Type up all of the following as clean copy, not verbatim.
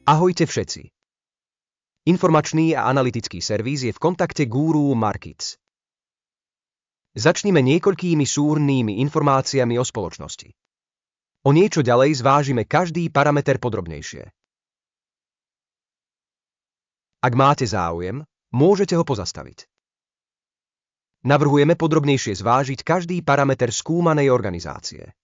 Ahojte všetci. Informačný a analytický servis je v kontakte Guru Markets. Začnime niekoľkými súhrnnými informáciami o spoločnosti. O niečo ďalej zvážime každý parameter podrobnejšie. Ak máte záujem, môžete ho pozastaviť. Navrhujeme podrobnejšie zvážiť každý parameter skúmanej organizácie.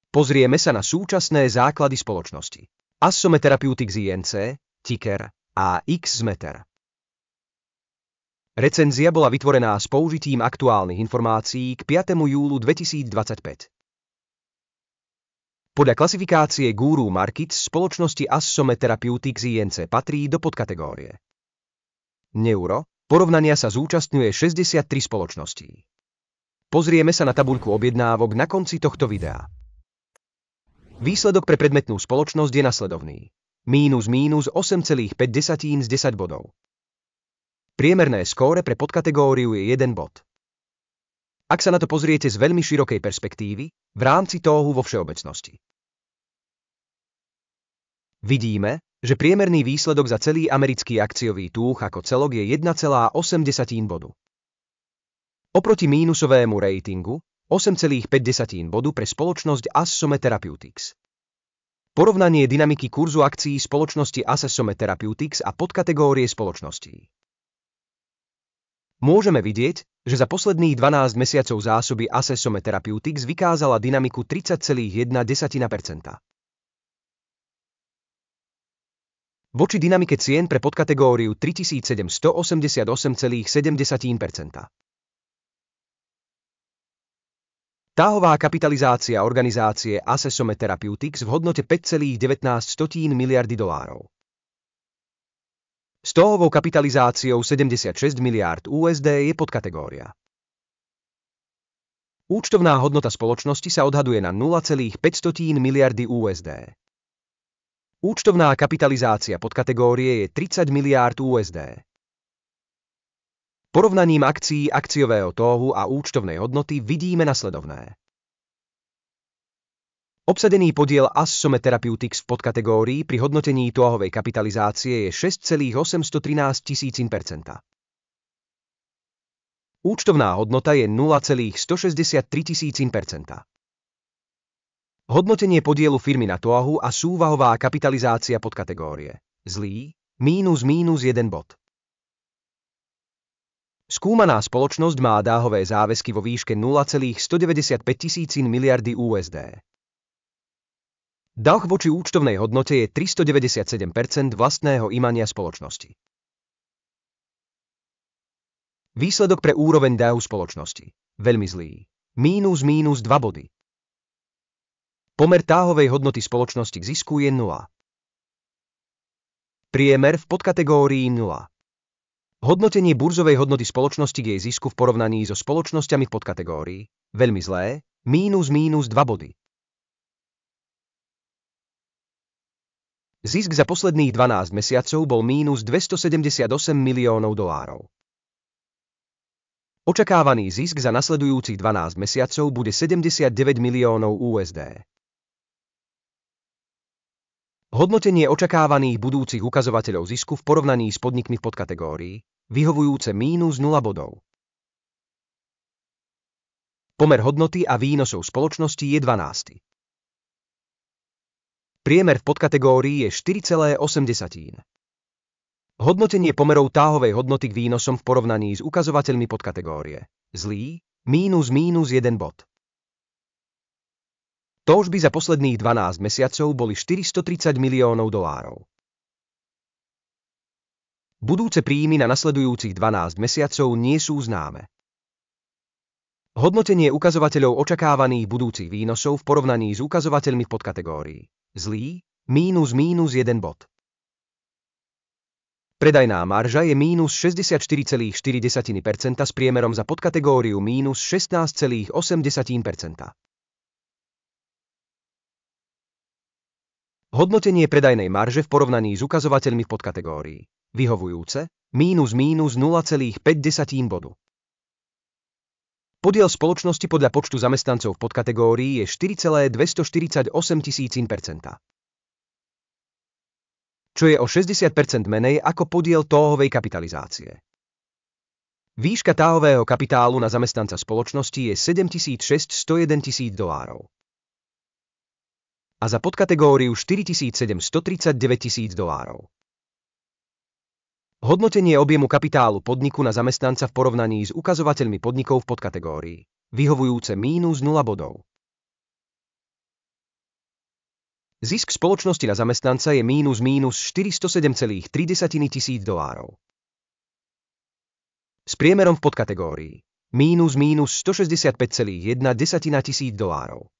Pozrieme sa na súčasné základy spoločnosti. Assome Therapeutics Inc., ticker AXMeter. Recenzia bola vytvorená s použitím aktuálnych informácií k 5. júlu 2025. Podľa klasifikácie Guru Markets spoločnosti Assome Therapeutics Inc. patrí do podkategórie Neuro. Porovnania sa zúčastňuje 63 spoločností. Pozrieme sa na tabuľku objednávok na konci tohto videa. Výsledok pre predmetnú spoločnosť je nasledovný. -8,5 z 10 bodov. Priemerné skóre pre podkategóriu je 1 bod. Ak sa na to pozriete z veľmi širokej perspektívy, v rámci toho vo všeobecnosti. Vidíme, že priemerný výsledok za celý americký akciový trh ako celok je 1,8 bodu. Oproti mínusovému ratingu 8,5 bodu pre spoločnosť Assome Therapeutics. Porovnanie dynamiky kurzu akcií spoločnosti Assome Therapeutics a podkategórie spoločností. Môžeme vidieť, že za posledných 12 mesiacov zásoby Assome Therapeutics vykázala dynamiku 30,1%. Voči dynamike cien pre podkategóriu 3788,7%. Táhová kapitalizácia organizácie Assome Therapeutics v hodnote 5,19 miliardy dolárov. S táhovou kapitalizáciou 76 miliárd USD je podkategória. Účtovná hodnota spoločnosti sa odhaduje na 0,5 miliardy USD. Účtovná kapitalizácia podkategórie je 30 miliárd USD. Porovnaním akcií akciového trhu a účtovnej hodnoty vidíme nasledovné. Obsadený podiel Assome Therapeutics v podkategórii pri hodnotení trhovej kapitalizácie je 6,813 %. Účtovná hodnota je 0,163 %. Hodnotenie podielu firmy na trhu a súvahová kapitalizácia podkategórie. Zlý, -1 bod. Skúmaná spoločnosť má dáhové záväzky vo výške 0,195 miliardy USD. Dlh voči účtovnej hodnote je 397% vlastného imania spoločnosti. Výsledok pre úroveň dlhu spoločnosti. Veľmi zlý. -2 body. Pomer táhovej hodnoty spoločnosti k zisku je 0. Priemer v podkategórii 0. Hodnotenie burzovej hodnoty spoločnosti k jej zisku v porovnaní so spoločnosťami v podkategórii. Veľmi zlé. -2 body. Zisk za posledných 12 mesiacov bol -278 miliónov dolárov. Očakávaný zisk za nasledujúcich 12 mesiacov bude 79 miliónov USD. Hodnotenie očakávaných budúcich ukazovateľov zisku v porovnaní s podnikmi v podkategórii, vyhovujúce -0 bodov. Pomer hodnoty a výnosov spoločnosti je 12. Priemer v podkategórii je 4,8. Hodnotenie pomerov táhovej hodnoty k výnosom v porovnaní s ukazovateľmi podkategórie. Zlý, -1 bod. Tržby za posledných 12 mesiacov boli 430 miliónov dolárov. Budúce príjmy na nasledujúcich 12 mesiacov nie sú známe. Hodnotenie ukazovateľov očakávaných budúcich výnosov v porovnaní s ukazovateľmi v podkategórii. Zlý, -1 bod. Predajná marža je -64,4% s priemerom za podkategóriu -16,8%. Hodnotenie predajnej marže v porovnaní s ukazovateľmi v podkategórii. Vyhovujúce, -0,5 bodu. Podiel spoločnosti podľa počtu zamestnancov v podkategórii je 4,248 %. čo je o 60% menej ako podiel tóhovej kapitalizácie. Výška táhového kapitálu na zamestnanca spoločnosti je $7,601 000 a za podkategóriu $4,739 000. Hodnotenie objemu kapitálu podniku na zamestnanca v porovnaní s ukazovateľmi podnikov v podkategórii vyhovujúce -0 bodov. Zisk spoločnosti na zamestnanca je -407,3 tisíc $. S priemerom v podkategórii -165,1 tisíc $.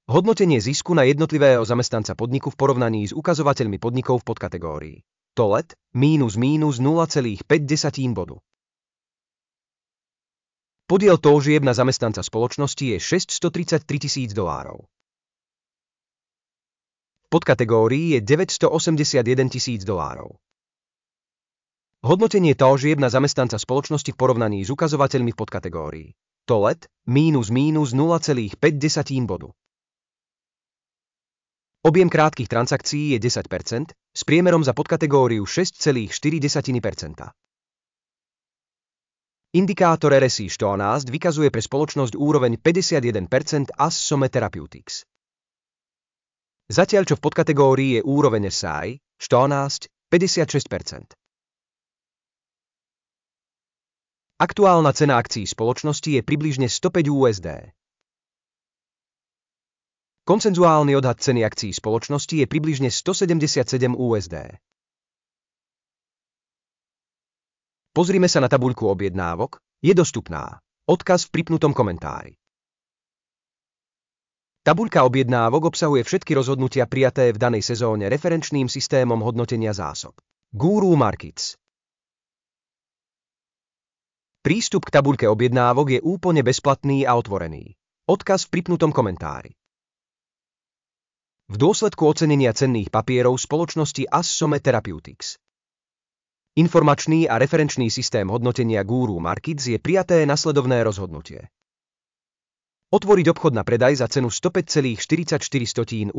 Hodnotenie zisku na jednotlivého zamestnanca podniku v porovnaní s ukazovateľmi podnikov v podkategórii TOLET -0,5 bodu. Podiel tóžieb na zamestnanca spoločnosti je $633 000. V podkategórii je $981 000. Hodnotenie tóžieb na zamestnanca spoločnosti v porovnaní s ukazovateľmi v podkategórii TOLET -0,5 bodu. Objem krátkych transakcií je 10%, s priemerom za podkategóriu 6,4%. Indikátor RSI 14 vykazuje pre spoločnosť úroveň 51% As-Some Therapeutics. Zatiaľ čo v podkategórii je úroveň RSI 14 56%. Aktuálna cena akcií spoločnosti je približne $105. Konsenzuálny odhad ceny akcií spoločnosti je približne $177. Pozrime sa na tabuľku objednávok, je dostupná. Odkaz v pripnutom komentári. Tabuľka objednávok obsahuje všetky rozhodnutia prijaté v danej sezóne referenčným systémom hodnotenia zásob Guru Markets. Prístup k tabuľke objednávok je úplne bezplatný a otvorený. Odkaz v pripnutom komentári. V dôsledku ocenenia cenných papierov spoločnosti As-Some Therapeutics. Informačný a referenčný systém hodnotenia Guru Markets je prijaté nasledovné rozhodnutie. Otvoriť obchod na predaj za cenu $105,44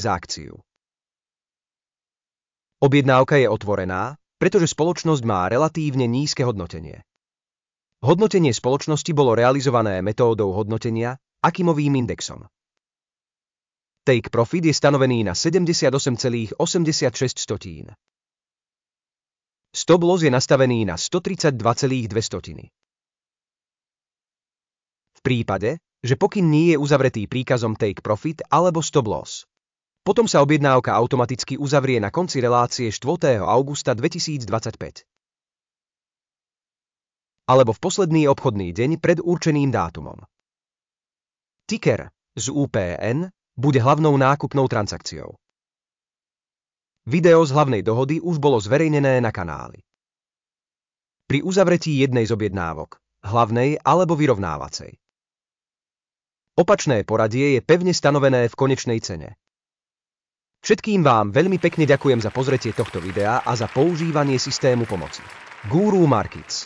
za akciu. Objednávka je otvorená, pretože spoločnosť má relatívne nízke hodnotenie. Hodnotenie spoločnosti bolo realizované metódou hodnotenia Akimovým indexom. Take profit je stanovený na 78,86. Stop loss je nastavený na 132,2. V prípade, že pokyn nie je uzavretý príkazom take profit alebo stop loss, potom sa objednávka automaticky uzavrie na konci relácie 4. augusta 2025. Alebo v posledný obchodný deň pred určeným dátumom. Ticker z UPN bude hlavnou nákupnou transakciou. Video z hlavnej dohody už bolo zverejnené na kanáli. Pri uzavretí jednej z objednávok, hlavnej alebo vyrovnávacej. Opačné poradie je pevne stanovené v konečnej cene. Všetkým vám veľmi pekne ďakujem za pozretie tohto videa a za používanie systému pomoci Guru Markets.